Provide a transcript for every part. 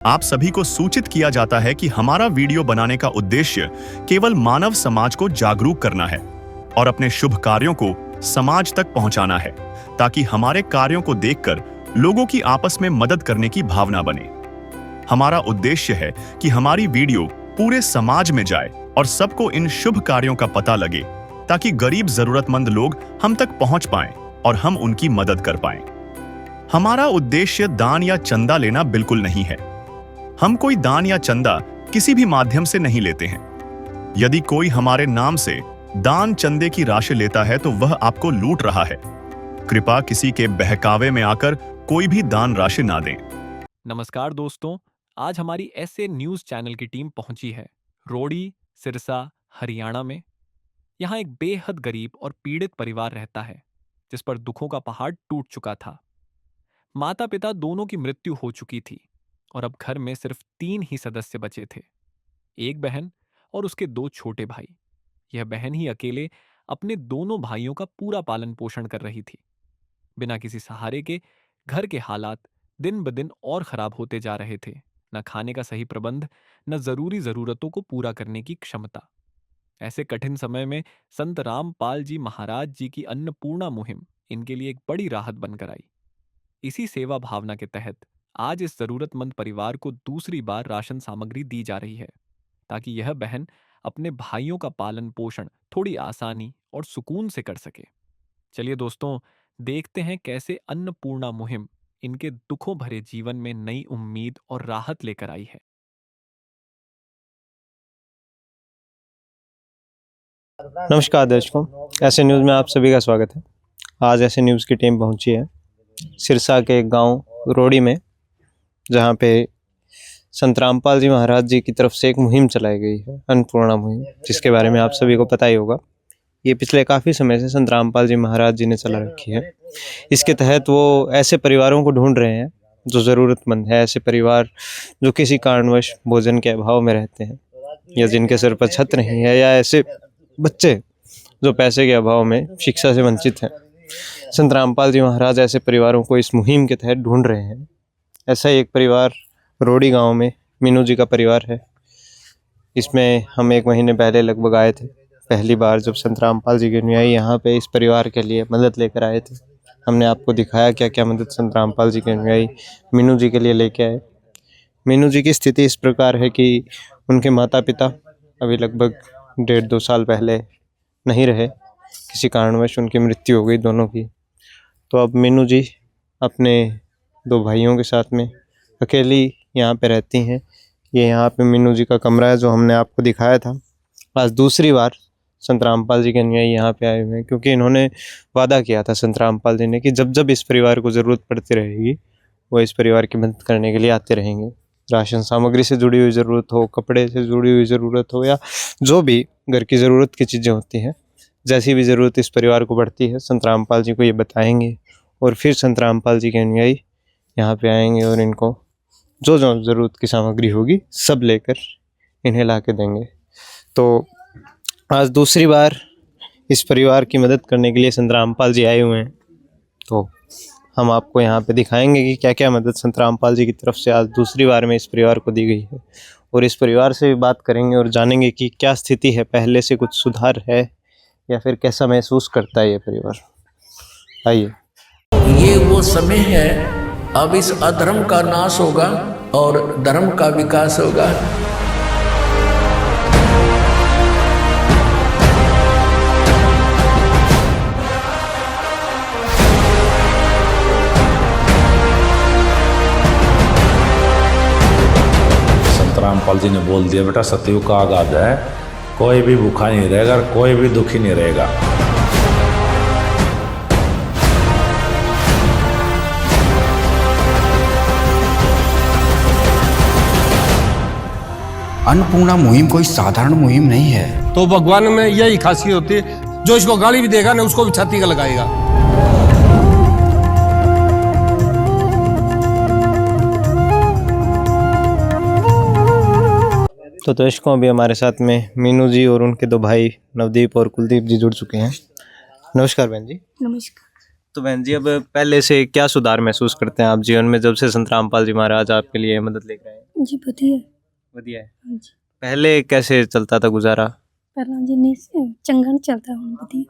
आप सभी को सूचित किया जाता है कि हमारा वीडियो बनाने का उद्देश्य केवल मानव समाज को जागरूक करना है और अपने शुभ कार्यों को समाज तक पहुंचाना है, ताकि हमारे कार्यों को देखकर लोगों की आपस में मदद करने की भावना बने। हमारा उद्देश्य है कि हमारी वीडियो पूरे समाज में जाए और सबको इन शुभ कार्यों का पता लगे, ताकि गरीब जरूरतमंद लोग हम तक पहुंच पाएं और हम उनकी मदद कर पाएं। हमारा उद्देश्य दान या चंदा लेना बिल्कुल नहीं है। हम कोई दान या चंदा किसी भी माध्यम से नहीं लेते हैं। यदि कोई हमारे नाम से दान चंदे की राशि लेता है तो वह आपको लूट रहा है। कृपया किसी के बहकावे में आकर कोई भी दान राशि ना दें। नमस्कार दोस्तों, आज हमारी ऐसे न्यूज चैनल की टीम पहुंची है रोड़ी, सिरसा, हरियाणा में। यहाँ एक बेहद गरीब और पीड़ित परिवार रहता है, जिस पर दुखों का पहाड़ टूट चुका था। माता पिता दोनों की मृत्यु हो चुकी थी और अब घर में सिर्फ 3 ही सदस्य बचे थे, एक बहन और उसके 2 छोटे भाई। यह बहन ही अकेले अपने दोनों भाइयों का पूरा पालन पोषण कर रही थी। बिना किसी सहारे के घर के हालात दिन ब दिन और खराब होते जा रहे थे। न खाने का सही प्रबंध, न जरूरी जरूरतों को पूरा करने की क्षमता। ऐसे कठिन समय में संत रामपाल जी महाराज जी की अन्नपूर्णा मुहिम इनके लिए एक बड़ी राहत बनकर आई। इसी सेवा भावना के तहत आज इस जरूरतमंद परिवार को दूसरी बार राशन सामग्री दी जा रही है, ताकि यह बहन अपने भाइयों का पालन पोषण थोड़ी आसानी और सुकून से कर सके। चलिए दोस्तों, देखते हैं कैसे अन्नपूर्णा मुहिम इनके दुखों भरे जीवन में नई उम्मीद और राहत लेकर आई है। नमस्कार दर्शकों, ऐसे न्यूज़ में आप सभी का स्वागत है। आज ऐसे न्यूज़ की टीम पहुंची है सिरसा के एक गांव रोड़ी में, जहां पे संत रामपाल जी महाराज जी की तरफ से एक मुहिम चलाई गई है, अन्नपूर्णा मुहिम, जिसके बारे में आप सभी को पता ही होगा। ये पिछले काफ़ी समय से संत रामपाल जी महाराज जी ने चला रखी है। इसके तहत वो ऐसे परिवारों को ढूंढ रहे हैं जो ज़रूरतमंद है, ऐसे परिवार जो किसी कारणवश भोजन के अभाव में रहते हैं, या जिनके सिर पर छत नहीं है, या ऐसे बच्चे जो पैसे के अभाव में शिक्षा से वंचित हैं। संत रामपाल जी महाराज ऐसे परिवारों को इस मुहिम के तहत ढूंढ रहे हैं। ऐसा ही एक परिवार रोड़ी गांव में मीनू जी का परिवार है। इसमें हम 1 महीने पहले लगभग आए थे, पहली बार जब संत रामपाल जी के अनुयायी यहाँ पे इस परिवार के लिए मदद लेकर आए थे। हमने आपको दिखाया क्या क्या मदद संत रामपाल जी के अनुयायी मीनू जी के लिए लेके आए। मीनू जी की स्थिति इस प्रकार है कि उनके माता पिता अभी लगभग 1.5-2 साल पहले नहीं रहे, किसी कारणवश उनकी मृत्यु हो गई दोनों की। तो अब मीनू जी अपने 2 भाइयों के साथ में अकेली यहाँ पे रहती हैं। ये यहाँ पे मीनू जी का कमरा है जो हमने आपको दिखाया था। आज दूसरी बार संत रामपाल जी के अनुयायी यहाँ पे आए हुए हैं, क्योंकि इन्होंने वादा किया था संत रामपाल जी ने कि जब जब इस परिवार को ज़रूरत पड़ती रहेगी वो इस परिवार की मदद करने के लिए आते रहेंगे। राशन सामग्री से जुड़ी हुई ज़रूरत हो, कपड़े से जुड़ी हुई ज़रूरत हो, या जो भी घर की ज़रूरत की चीज़ें होती हैं, जैसी भी ज़रूरत इस परिवार को पड़ती है, संत रामपाल जी को ये बताएंगे और फिर संत रामपाल जी के अनुयायी यहाँ पे आएंगे और इनको जो जो ज़रूरत की सामग्री होगी सब लेकर इन्हें ला के देंगे। तो आज दूसरी बार इस परिवार की मदद करने के लिए संत रामपाल जी आए हुए हैं। तो हम आपको यहाँ पे दिखाएंगे कि क्या क्या मदद संत रामपाल जी की तरफ से आज दूसरी बार में इस परिवार को दी गई है, और इस परिवार से भी बात करेंगे और जानेंगे कि क्या स्थिति है, पहले से कुछ सुधार है या फिर कैसा महसूस करता है ये परिवार। आइए। ये वो समय है, अब इस अधर्म का नाश होगा और धर्म का विकास होगा। रामपाल जी ने बोल दिया, बेटा सतयुग का आगाज है, कोई भी भूखा नहीं रहेगा, कोई भी दुखी नहीं रहेगा। अन्नपूर्णा मुहिम कोई साधारण मुहिम नहीं है। तो भगवान में यही खासियत होती है, जो इसको गाली भी देगा ना उसको भी छाती का लगाएगा। तो दर्शकों, अभी हमारे साथ में मीनू जी और उनके 2 भाई नवदीप और कुलदीप जी जुड़ चुके हैं। नमस्कार बहन जी। नमस्कार। तो बहन जी, अब पहले से क्या सुधार महसूस करते हैं आप जीवन में, जब से संत रामपाल जी महाराज आपके लिए मदद लेकर आए? जी ਵਧੀਆ बढ़िया है। ਹਾਂਜੀ पहले कैसे चलता था गुजारा? ਪਹਿਲਾਂ ਜਿੰਨੀ ਚੰਗਾ ਨਹੀਂ ਚੱਲਦਾ ਹੁਣ ਵਧੀਆ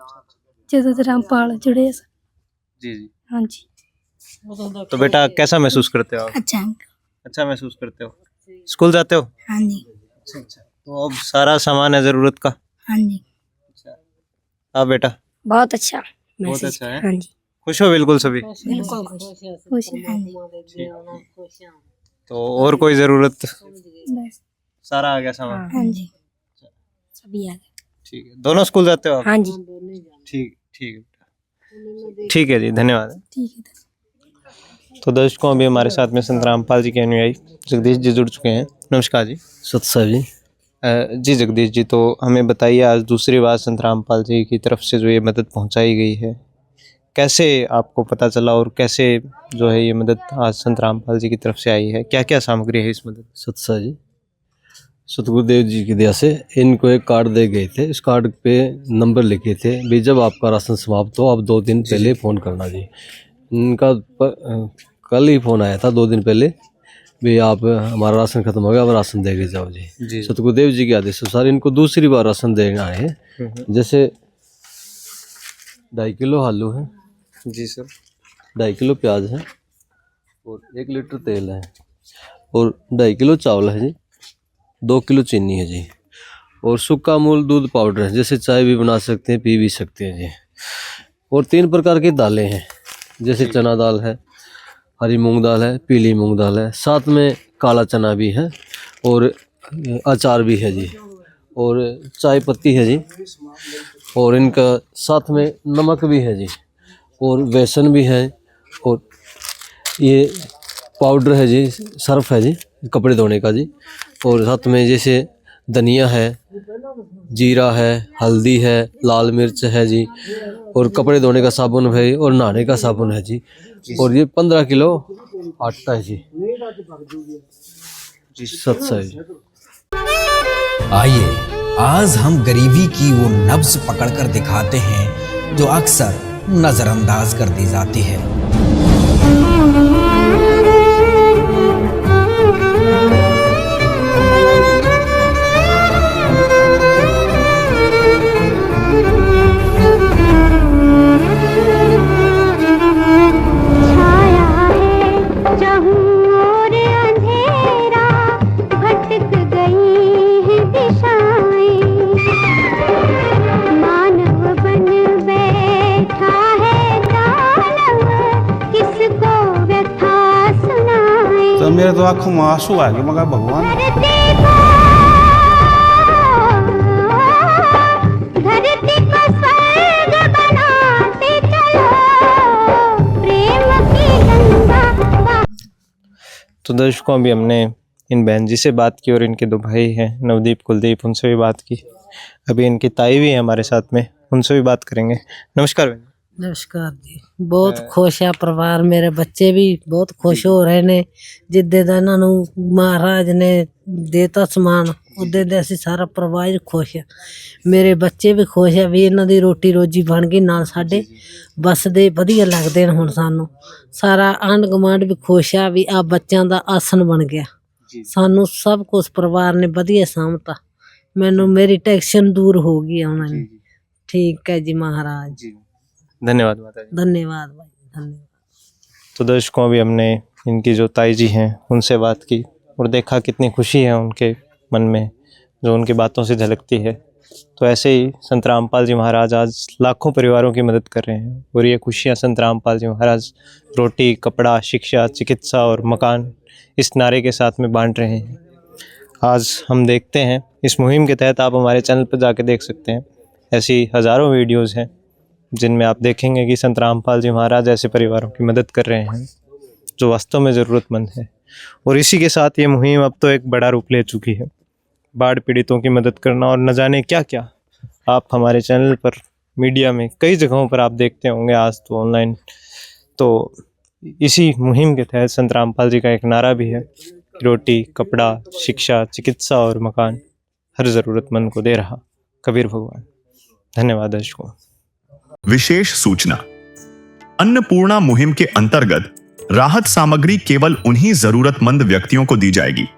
ਜਦੋਂ ਦੇ ਰਾਮਪਾਲ जुड़े ਆ। जी जी। ਹਾਂਜੀ तो बेटा कैसा महसूस करते हो आप? अच्छा अच्छा महसूस करते हो? स्कूल जाते हो? हाँ जी अच्छा। तो अब सारा सामान है जरूरत का? हाँ जी आप बेटा? बहुत अच्छा बहुत अच्छा है। हाँ जी खुश हो बिल्कुल सभी? बिल्कुल खुश हाँ जी तो और कोई जरूरत? बस सारा आ गया सामान? हाँ जी सभी आ गए। ठीक है। दोनों स्कूल जाते हो आप? हाँ जी ठीक ठीक है बेटा। ठीक है जी, धन्यवाद। ठीक है। तो दर्शकों, अभी हमारे साथ में संत रामपाल जी के अनुयायी जगदीश जी जुड़ चुके हैं। नमस्कार जी। सत्सा जी। जी जगदीश जी, तो हमें बताइए, आज दूसरी बार संत रामपाल जी की तरफ से जो ये मदद पहुंचाई गई है, कैसे आपको पता चला और कैसे जो है ये मदद आज संत रामपाल जी की तरफ से आई है? क्या क्या सामग्री है इस मदद? सत्सा जी, सतगुरुदेव जी की दया से इनको एक कार्ड दे गए थे। इस कार्ड पे नंबर लिखे थे भी जब आपका राशन समाप्त हो आप 2 दिन पहले फ़ोन करना जी। इनका कल ही फ़ोन आया था 2 दिन पहले भी आप हमारा राशन खत्म हो गया, अब राशन दे के जाओ जी। सतगुरुदेव जी के आदेश अनुसार इनको दूसरी बार राशन देना है। जैसे 2.5 किलो आलू है जी सर, 2.5 किलो प्याज है और 1 लीटर तेल है और 2.5 किलो चावल है जी, 2 किलो चीनी है जी और सूखा मूल दूध पाउडर है, जैसे चाय भी बना सकते हैं, पी भी सकते हैं जी। और 3 प्रकार की दालें हैं, जैसे चना दाल है, हरी मूंग दाल है, पीली मूंग दाल है, साथ में काला चना भी है और अचार भी है जी और चाय पत्ती है जी और इनका साथ में नमक भी है जी और बेसन भी है और ये पाउडर है जी, सर्फ है जी कपड़े धोने का जी और साथ में जैसे धनिया है, जीरा है, हल्दी है, लाल मिर्च है जी और कपड़े धोने का साबुन है और नहाने का साबुन है जी और ये 15 किलो आटा है जी। सत्सा है जी। आइए आज हम गरीबी की वो नब्ज पकड़कर दिखाते हैं जो अक्सर नजरअंदाज कर दी जाती है। मेरे तो आंखों में आंसू आ गए, मगर भगवान तो दर्शकों, अभी हमने इन बहन जी से बात की और इनके 2 भाई हैं, नवदीप कुलदीप, उनसे भी बात की। अभी इनकी ताई भी है हमारे साथ में, उनसे भी बात करेंगे। नमस्कार बहन। नमस्कार जी। बहुत खुश है परिवार, मेरे बच्चे भी बहुत खुश हो रहे ने जिद्दे दा इन्हां नूं महाराज ने देता समान उदे दे असीं सारा परिवार खुश है। मेरे बच्चे भी खुश है भी इन्हां दी रोटी रोजी बन गई, नाल साडे बसदे वधिया लगदे ने। हुण सानूं सारा आंढ गुआंढ भी खुश है भी आ बच्चों दा आसन बन गया। सानूं सब कुछ परिवार ने वधिया सामता, मैनूं मेरी टेंशन दूर हो गई उन्हां ने। ठीक है जी महाराज। धन्यवाद माता जी। धन्यवाद भाई, धन्यवाद। तो दर्शकों, अभी हमने इनकी जो ताई जी हैं उनसे बात की और देखा कितनी खुशी है उनके मन में, जो उनकी बातों से झलकती है। तो ऐसे ही संत रामपाल जी महाराज आज लाखों परिवारों की मदद कर रहे हैं और ये खुशियाँ संत रामपाल जी महाराज रोटी, कपड़ा, शिक्षा, चिकित्सा और मकान इस नारे के साथ में बांट रहे हैं। आज हम देखते हैं इस मुहिम के तहत, आप हमारे चैनल पर जाके देख सकते हैं, ऐसी हज़ारों वीडियोज़ हैं जिनमें आप देखेंगे कि संत रामपाल जी महाराज ऐसे परिवारों की मदद कर रहे हैं जो वास्तव में ज़रूरतमंद है। और इसी के साथ ये मुहिम अब तो एक बड़ा रूप ले चुकी है, बाढ़ पीड़ितों की मदद करना और न जाने क्या क्या। आप हमारे चैनल पर, मीडिया में कई जगहों पर आप देखते होंगे, आज तो ऑनलाइन। तो इसी मुहिम के तहत संत रामपाल जी का एक नारा भी है, रोटी, कपड़ा, शिक्षा, चिकित्सा और मकान हर ज़रूरतमंद को दे रहा कबीर भगवान। धन्यवाद दर्शकों। विशेष सूचना, अन्नपूर्णा मुहिम के अंतर्गत राहत सामग्री केवल उन्हीं जरूरतमंद व्यक्तियों को दी जाएगी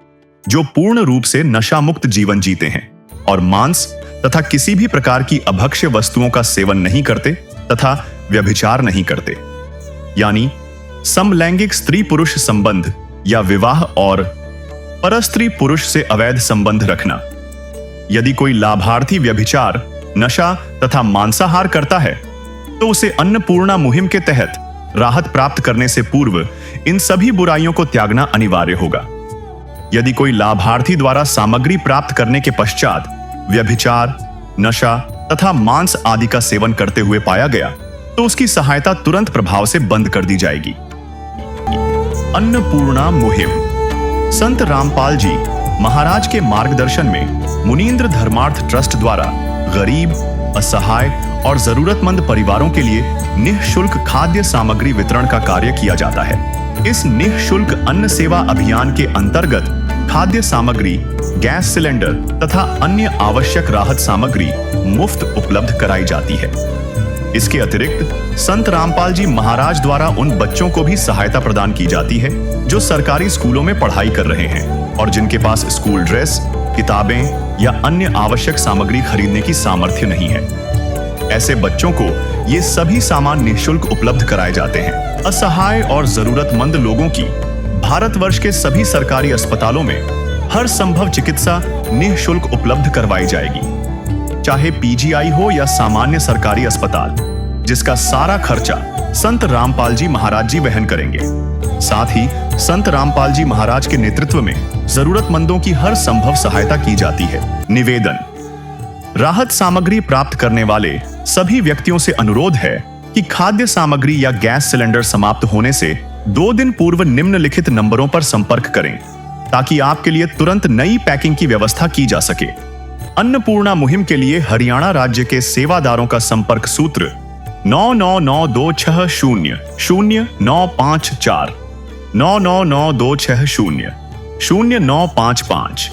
जो पूर्ण रूप से नशा मुक्त जीवन जीते हैं और मांस तथा किसी भी प्रकार की अभक्ष्य वस्तुओं का सेवन नहीं करते तथा व्यभिचार नहीं करते, यानी समलैंगिक स्त्री पुरुष संबंध या विवाह और परस्त्री पुरुष से अवैध संबंध रखना। यदि कोई लाभार्थी व्यभिचार, नशा तथा मांसाहार करता है तो उसे अन्नपूर्णा मुहिम के तहत राहत प्राप्त करने से पूर्व इन सभी बुराइयों को त्यागना अनिवार्य होगा। यदि कोई लाभार्थी द्वारा सामग्री प्राप्त करने के पश्चात व्यभिचार, नशा तथा मांस आदि का सेवन करते हुए पाया गया तो उसकी सहायता तुरंत प्रभाव से बंद कर दी जाएगी। अन्नपूर्णा मुहिम। संत रामपाल जी महाराज के मार्गदर्शन में मुनींद्र धर्मार्थ ट्रस्ट द्वारा गरीब, असहाय और जरूरतमंद परिवारों के लिए निःशुल्क खाद्य सामग्री वितरण का कार्य किया जाता है। इस निःशुल्क अन्न सेवा अभियान के अंतर्गत खाद्य सामग्री, गैस सिलेंडर तथा अन्य आवश्यक राहत सामग्री मुफ्त उपलब्ध कराई जाती है। इसके अतिरिक्त संत रामपाल जी महाराज द्वारा उन बच्चों को भी सहायता प्रदान की जाती है जो सरकारी स्कूलों में पढ़ाई कर रहे हैं और जिनके पास स्कूल ड्रेस, किताबें या अन्य आवश्यक सामग्री खरीदने की सामर्थ्य नहीं है। ऐसे बच्चों को ये सभी सामान निःशुल्क उपलब्ध कराए जाते हैं। असहाय और जरूरतमंद लोगों की भारतवर्ष के सभी सरकारी अस्पतालों में हर संभव चिकित्सा निःशुल्क उपलब्ध करवाई जाएगी, चाहे पीजीआई हो या सामान्य सरकारी अस्पताल, जिसका सारा खर्चा संत रामपाल जी महाराज जी वहन करेंगे। साथ ही संत रामपाल जी महाराज के नेतृत्व में जरूरतमंदों की हर संभव सहायता की जाती है। निवेदन। राहत सामग्री प्राप्त करने वाले सभी व्यक्तियों से अनुरोध है कि खाद्य सामग्री या गैस सिलेंडर समाप्त होने से 2 दिन पूर्व निम्नलिखित नंबरों पर संपर्क करें ताकि आपके लिए तुरंत नई पैकिंग की व्यवस्था की जा सके। अन्नपूर्णा मुहिम के लिए हरियाणा राज्य के सेवादारों का संपर्क सूत्र 9992600954 9992600955।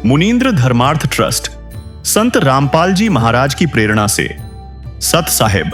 मुनींद्र धर्मार्थ ट्रस्ट संत रामपाल जी महाराज की प्रेरणा से सत साहिब